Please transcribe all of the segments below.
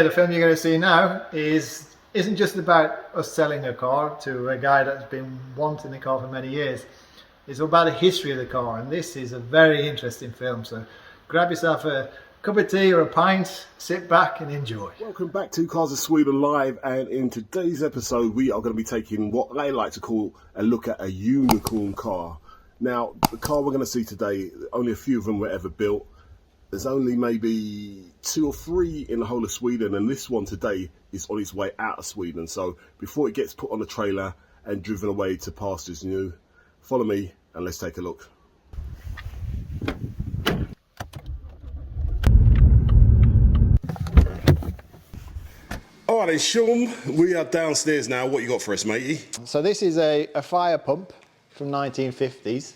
the film you're going to see now isn't just about us selling a car to a guy that's been wanting the car for many years. It's about the history of the car, and this is a very interesting film. So grab yourself a cup of tea or a pint, sit back and enjoy. Welcome back to Cars of Sweden Live, and in today's episode we are going to be taking what I like to call a look at a unicorn car. Now, the car we're going to see today, only a few of them were ever built. There's only maybe 2 or 3 in the whole of Sweden, and this one today is on its way out of Sweden. So before it gets put on a trailer and driven away to pastures new, follow me and let's take a look. All right then, Sean, we are downstairs now. What you got for us, matey? So this is a fire pump from 1950s.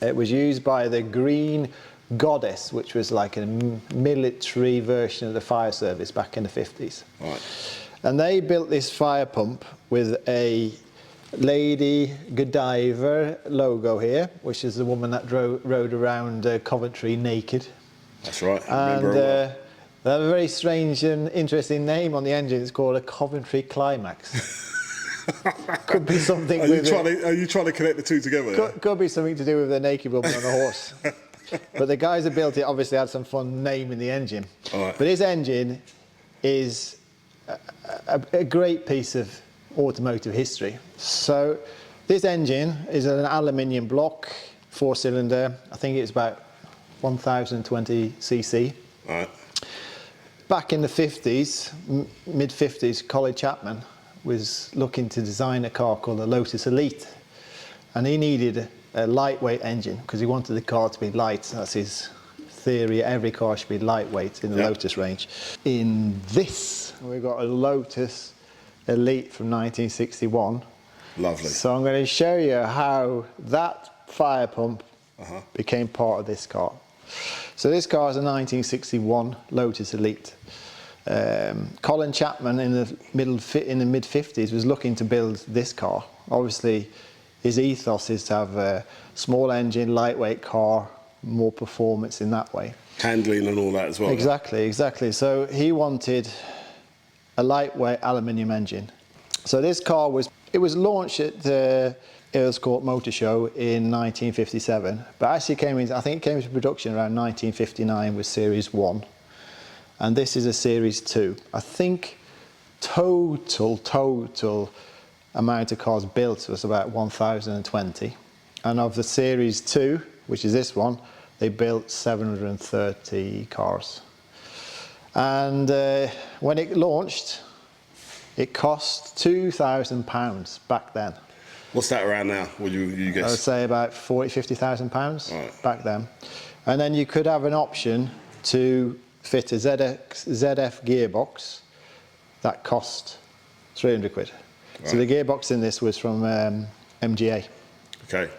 It was used by the Green Goddess, which was like a military version of the fire service back in the 50s. Right. And they built this fire pump with a Lady Godiva logo here, which is the woman that rode around Coventry naked. That's right. And they have a very strange and interesting name on the engine. It's called a Coventry Climax. Could be something. Are you trying to connect the two together? Could be something to do with a naked woman on a horse. But the guys that built it obviously had some fun naming the engine. Right. But this engine is a great piece of automotive history. So this engine is an aluminium block, 4-cylinder. I think it's about 1020 cc. Right. Back in the 50s, mid-50s, Colin Chapman was looking to design a car called the Lotus Elite. And he needed a lightweight engine because he wanted the car to be light. That's his theory. Every car should be lightweight in the Lotus range. In this, we've got a Lotus Elite from 1961. Lovely. So I'm going to show you how that fire pump became part of this car. So this car is a 1961 Lotus Elite. Colin Chapman in the mid-50s was looking to build this car. Obviously, his ethos is to have a small engine, lightweight car, more performance in that way. Handling and all that as well. Exactly, exactly. So he wanted a lightweight aluminium engine. So this car was launched at the Earlscourt Motor Show in 1957, but actually I think it came into production around 1959 with Series 1. And this is a Series 2. I think total amount of cars built was about 1,020. And of the Series 2, which is this one, they built 730 cars. And when it launched, it cost £2,000 back then. What's that around now? Would you guess? I would say about £50,000 right. back then. And then you could have an option to fit a ZF gearbox that cost 300 quid. Right. So the gearbox in this was from MGA. Okay.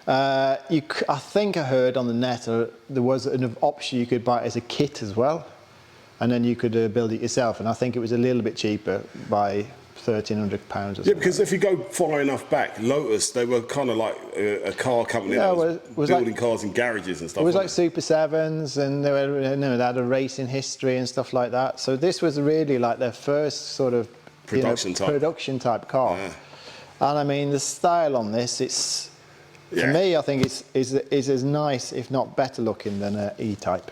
I think I heard on the net there was an option you could buy as a kit as well, and then you could build it yourself. And I think it was a little bit cheaper by £1,300 or something. Yeah, because if you go far enough back, Lotus, they were kind of like a car company that was building cars in garages and stuff. It was like Super 7s, and they had a racing history and stuff like that. So this was really like their first sort of production type car. Yeah. And I mean, the style on this, it's for me, I think is as nice, if not better looking than an E-Type.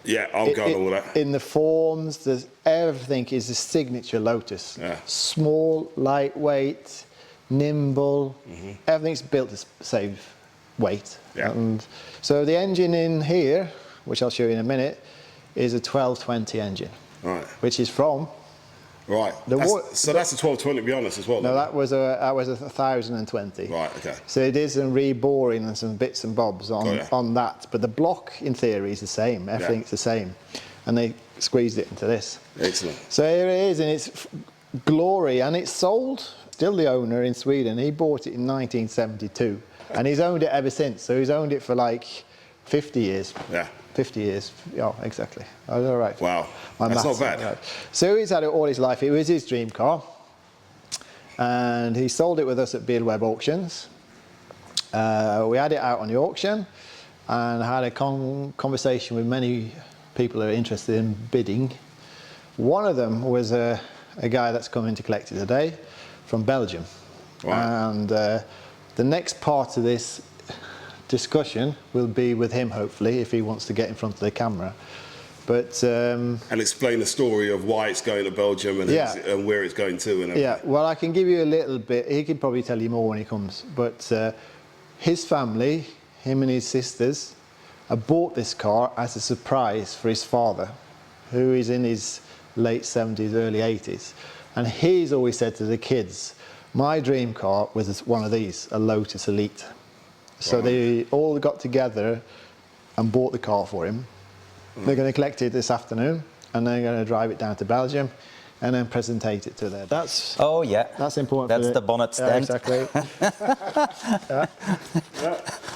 Yeah, I'll go all that. In the forms, everything is a signature Lotus. Yeah. Small, lightweight, nimble. Everything's built to save weight. Yeah. And so the engine in here, which I'll show you in a minute, is a 1220 engine. Right. Which is from. Right. So that's a 1220 to be honest as well. No, that was a 1020. Right. Okay. So it is some reboring and some bits and bobs on that, but the block in theory is the same. Everything's the same, and they squeezed it into this. Excellent. So here it is in its glory, and it's sold. Still the owner in Sweden. He bought it in 1972, and he's owned it ever since. So he's owned it for like 50 years. Yeah. 50 years. Oh, exactly. I was all right. Wow. That's not bad. Right. So he's had it all his life. It was his dream car. And he sold it with us at Beardweb Auctions. We had it out on the auction and had a conversation with many people who are interested in bidding. One of them was a guy that's coming to collect it today from Belgium. Right. And the next part of this discussion will be with him, hopefully, if he wants to get in front of the camera. But and explain the story of why it's going to Belgium and, and where it's going to and everything. Yeah, well, I can give you a little bit. He can probably tell you more when he comes. But his family, him and his sisters, bought this car as a surprise for his father, who is in his late 70s, early 80s. And he's always said to the kids, my dream car was one of these, a Lotus Elite. So they all got together and bought the car for him. They're going to collect it this afternoon, and they're going to drive it down to Belgium and then presentate it to them. That's that's important. That's the bonnet stand. Yeah, exactly.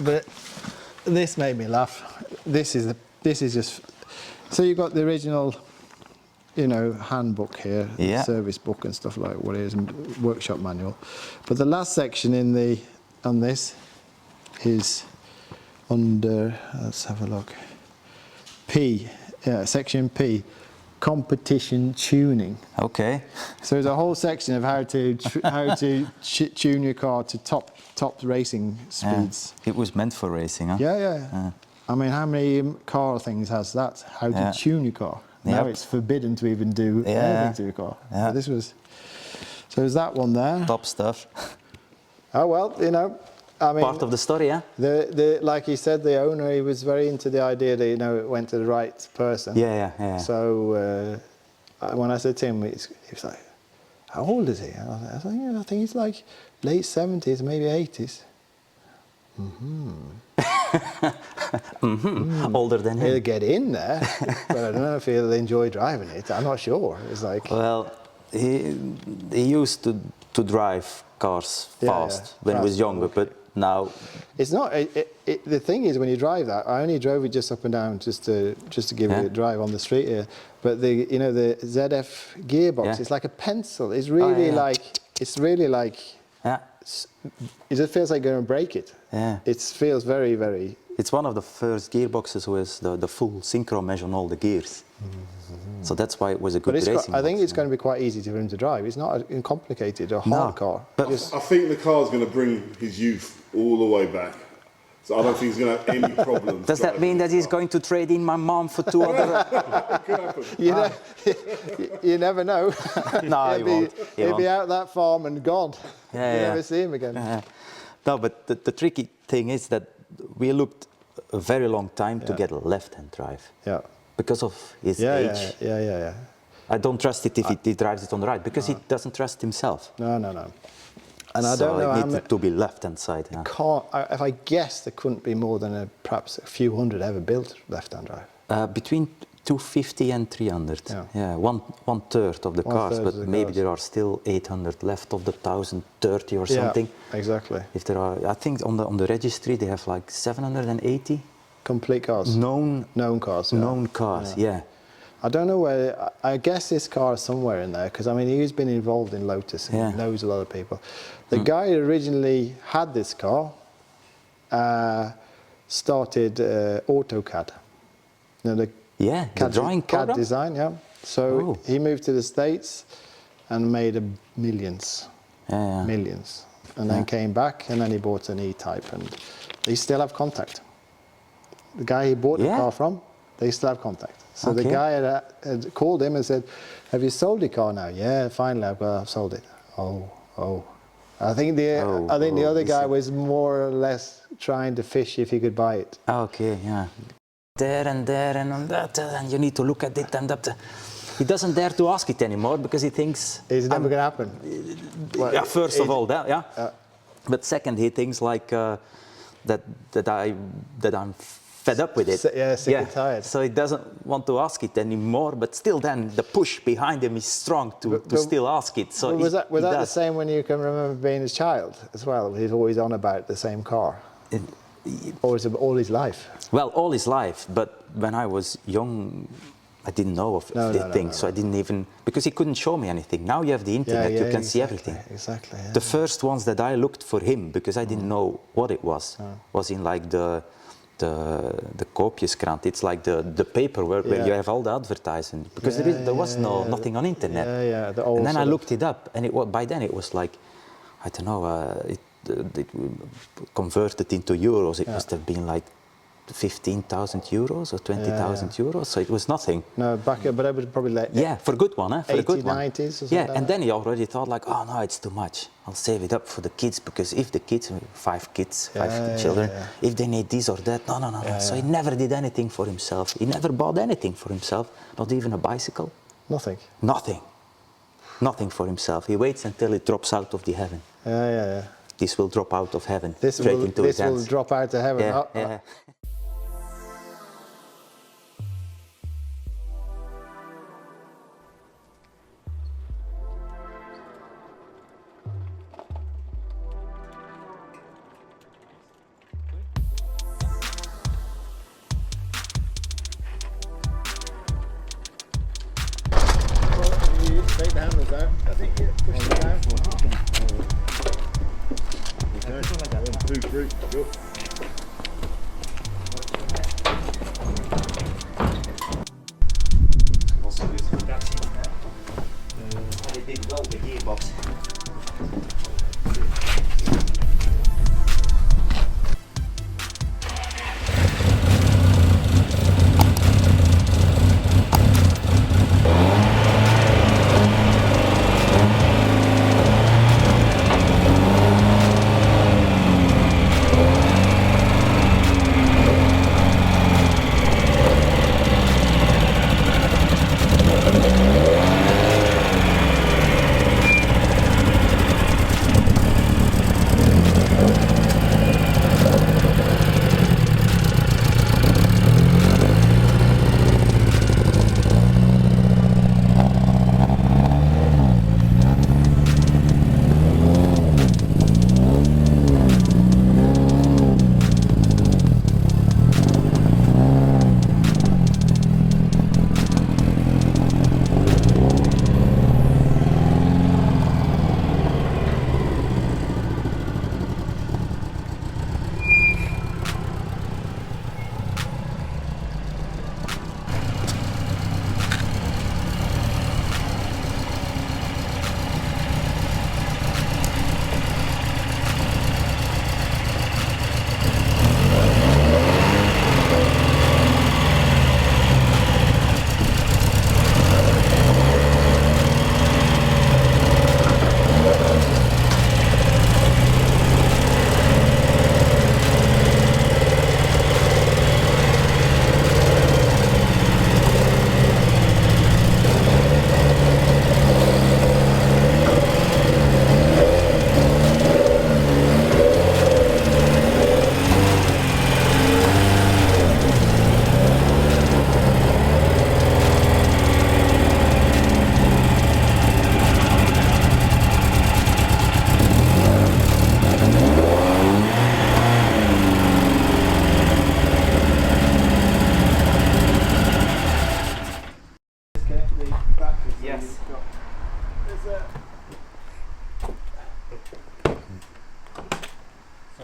But this made me laugh. This is just so you've got the original, you know, handbook here, service book and stuff like what it is, and workshop manual. But the last section on this is under. Let's have a look. P, section P, competition tuning. Okay. So there's a whole section of how to tune your car to top racing speeds. It was meant for racing, huh? Yeah. I mean, how many car things has that? How to tune your car? Now it's forbidden to even do anything to your car. Yeah. But this was. So there's that one there. Top stuff. Oh well, you know. I mean, part of the story, yeah. Like he said, the owner, he was very into the idea that it went to the right person. Yeah. So when I said to him, he was like, "How old is he?" And I was like, "I think he's like late 70s, maybe 80s." Older than him. He'll get in there, but I don't know if he'll enjoy driving it. I'm not sure. It's like, well, he used to drive cars fast when he was younger, but now it's not. The thing is, when you drive that, I only drove it just up and down just to give it a drive on the street here. But the ZF gearbox, it's like a pencil. It's really like. It just feels like you're going to break it. Yeah. It feels very, very. It's one of the first gearboxes with the full synchro mesh on all the gears. So that's why it was a good racing. I think it's going to be quite easy for him to drive. It's not a complicated or hard car. But I think the car's going to bring his youth all the way back. So I don't think he's going to have any problems. Does that mean that he's going to trade in my mom for 2 other? Could happen. You never know. No, he'll be out that farm and gone. You never see him again. No, but the tricky thing is that we looked a very long time to get a left-hand drive. Yeah. Because of his age. Yeah. I don't trust it if he drives it on the right, because he doesn't trust himself. No. And I don't know it how needed to be left-hand side. If I guess, there couldn't be more than perhaps a few hundred ever built left-hand drive. Between 250 and 300. Yeah, one third of the cars, but maybe there are still 800 left of the 1030 or something. Yeah, exactly. If there are, I think on the registry they have like 780 complete cars. Known cars. Known cars. Yeah. I don't know where. I guess this car is somewhere in there, because I mean he's been involved in Lotus and he knows a lot of people. The guy who originally had this car started AutoCAD. The drawing CAD program? design. So he moved to the States and made millions, and then came back, and then he bought an E-Type, and they still have contact. The guy he bought the car from, they still have contact. So the guy had called him and said, "Have you sold your car now?" "Yeah, finally I've sold it." Oh. I think the other guy was more or less trying to fish if he could buy it. Okay, yeah. There and that, and you need to look at it and that. He doesn't dare to ask it anymore because he thinks it's never going to happen. First of all, but second, he thinks like that I'm fed up with it. Sick and tired. So he doesn't want to ask it anymore, but still then the push behind him is strong to still ask it. So was that the same when you can remember being a child as well? He's always on about the same car. Or is it all his life? Well, all his life, but when I was young, I didn't know of things, so I didn't even, because he couldn't show me anything. Now you have the internet, you can see everything. Exactly. The first ones that I looked for him, because I didn't know what it was in like the the koopjeskrant. It's like the paper where you have all the advertising, because there was nothing on internet. The old and then I looked it up, and by then it was like, I don't know, it converted into euros. It must have been like 15,000 euros or 20,000 euros, so it was nothing. No, but I would probably like for a good one, for 80, a good one. 90s or something like and then he already thought like, oh no, it's too much. I'll save it up for the kids, because if the kids, five children, if they need this or that, no. So he never did anything for himself. He never bought anything for himself, not even a bicycle. Nothing. Nothing for himself. He waits until it drops out of the heaven. This will drop out of heaven. This will drop out of heaven. Take the handles out. I think you push it down. Okay. 1, 2, 3, go. The gearbox.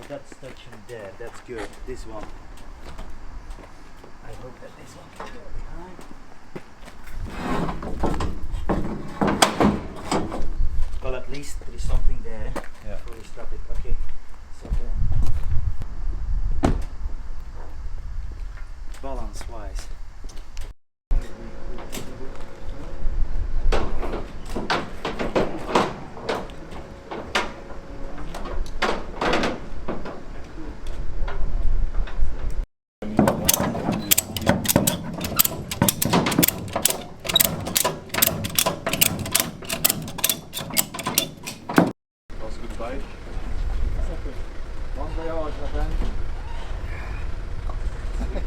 That's touching there, that's good. This one. I hope that this one can go behind. Well, at least there is something there before we stop it. Okay. So then, balance wise.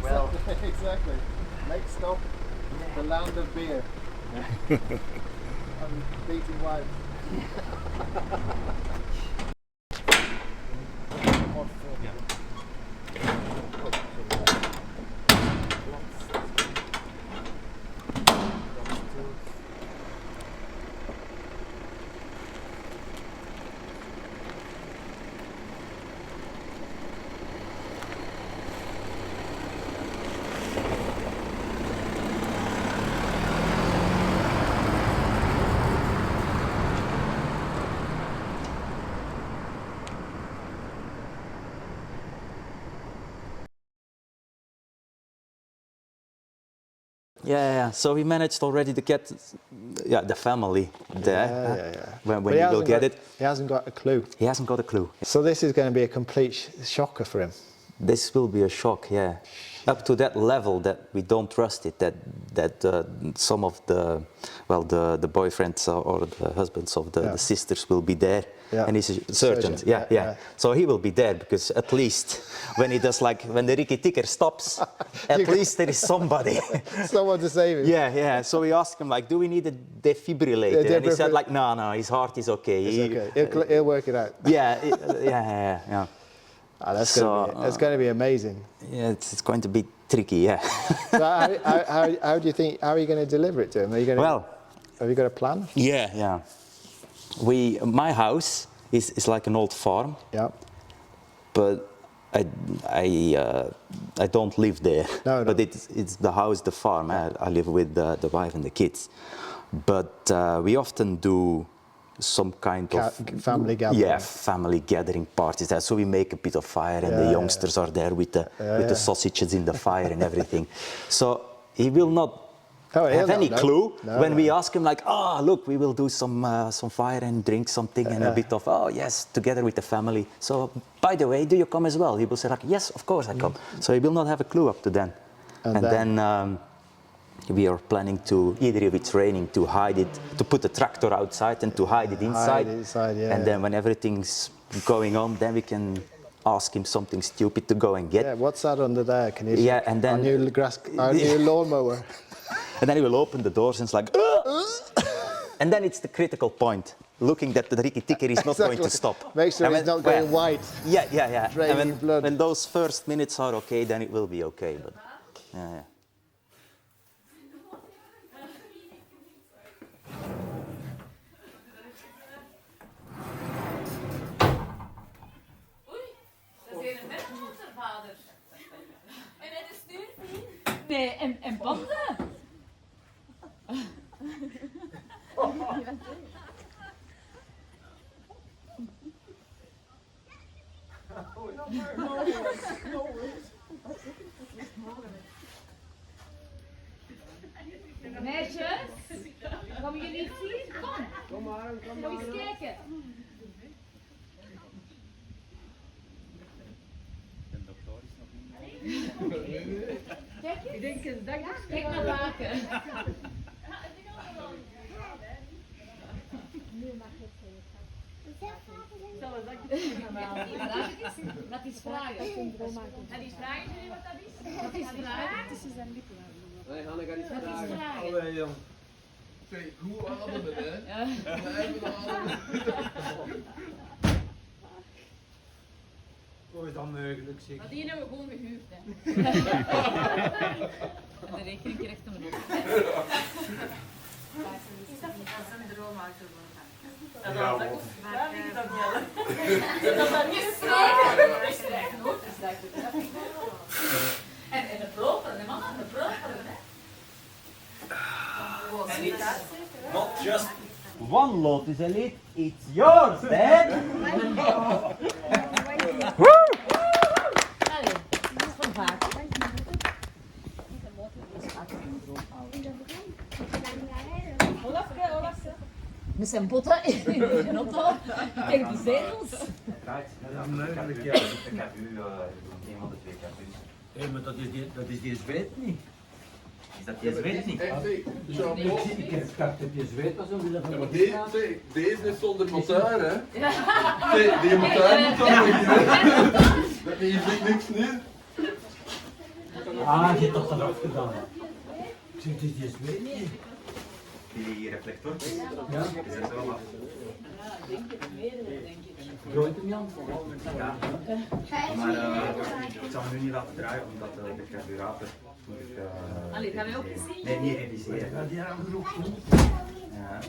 Well, exactly. Next stop, the land of beer. And beating wives. Yeah. So we managed already to get, the family there. When But we will get it. He hasn't got a clue. He hasn't got a clue. So this is going to be a complete shocker for him. This will be a shock, yeah. Up to that level that we don't trust it, that some of the boyfriends or the husbands of the sisters will be there, and he's certain, So he will be there because at least when he does when the Ricky Ticker stops, at least there is somebody. Someone to save him. Yeah. So we asked him do we need a defibrillator? And he said no, his heart is okay. He'll work it out. Yeah. That's going to be amazing. Yeah, it's going to be tricky, yeah. So how do you think? How are you going to deliver it to him? Are you going to? Have you got a plan? Yeah. My house is like an old farm. Yeah. But I don't live there. No. But it's the house, the farm. I live with the wife and the kids. But we often do some kind of family gathering. Yeah, family gathering parties. So we make a bit of fire, and the youngsters are there with the sausages in the fire and everything. So he will not have any clue when we ask him look, we will do some fire and drink something and a bit of yes, together with the family. So by the way, do you come as well? He will say yes, of course I come. So he will not have a clue up to then. And then we are planning to, either if it's raining, to hide it, to put the tractor outside and to hide it inside. And then when everything's going on, then we can ask him something stupid to go and get. Yeah, what's that under there? Can you see? And then our new lawnmower. And then he will open the doors and it's like, and then it's the critical point. Looking that the Ricky Ticker is not going to stop. Make sure he's not going white. Yeah. Draining blood. When those first minutes are okay, then it will be okay. But yeah. Nee, en banden. Meisjes, kom je niet zien? Kom maar. Kom eens kijken. Kijk eens. Ik denk een dag. Kijk naar waken. Dat is vragen. Dat is vragen, jullie wat dat is? Dat is vragen. Het is zijn lippen. Nee, Hanneke, dat is vragen. Allee, jong. Twee, hoe ademen, hè? Ja. Hoe is dat mogelijk, zeg? Maar die hebben we gewoon gehuurd, hè. En de rekening krijgt hem erop. Is dat niet als een droomauto wordt? Dat is dat niet. Dat is strijken, hoor. En de properen, de mannen, de properen, hè. And it's not just one Lotus Elite, it's yours, Dad! Allee, dat is van vaak. Met zijn botten in de auto. Kijk die zetels. Ik heb u een van de twee capu's. Hé, maar dat is die zweet niet. Is dat die zweet niet? Ik heb je zweet pas om Ja, maar deze is zonder motor, hè? Die motor moet dan niet. Dat is niks niet. Ah, je hebt dat eraf gedaan. Ik zeg, het is die zweet niet. Die reflectortjes? Ja. Die zijn er wel af. Groot hem, Jan? Ja. Maar ik zal hem nu niet laten draaien omdat de carburator moet ik... Allee, dat hebben we ook gezien. Nee, niet reviseren. Ja, die hebben geroepen. Ja.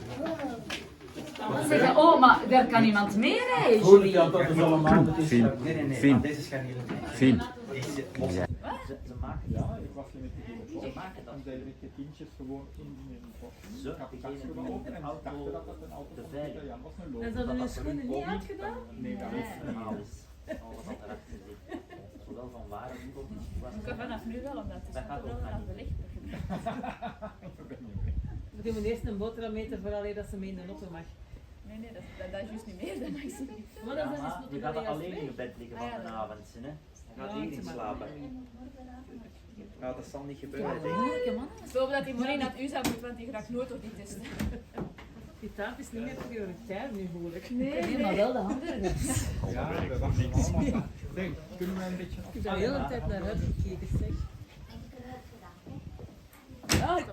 Zeggen, oh, maar daar kan iemand mee rijden, Goed, Julie. ja, dat is allemaal. Nee, maar deze is geen Fien. Ze maken Ja, ik was met de Ze maken dat. en zij met de kindjes gewoon in een pot. Zo, Ik had die straks ene gewoon die en de ik dacht auto dat dat een auto te van veilig. de Jan was een En loop. ze hadden hun schoenen niet uitgedaan? Nee, dat is normaal is. Alles wat erachter zit. Zowel van waar en hoe. Ik kan vanaf nu wel, omdat het is Dat gaat ook wel naar vanaf die. de licht. We moeten eerst een boterham eten voordat dat ze mee in de auto mag. Nee, dat is juist niet meer, dat mag ze niet. Maar dat is Ja, dus je gaat alleen in je bed liggen van de avond. Hè. Je gaat hier niet slapen. Ja, dat zal niet gebeuren. Denk ik. Ik hoop dat die morgen naar u zou moeten, want die gaat nooit op die testen. Die taart is niet meer prioritair nu, hoor ik. Nee, maar wel de hamburgers. Ja, we wachten allemaal. Zeg, kunnen we een beetje Ik heb daar heel de tijd naar uitgekeken, zeg. Ja, ik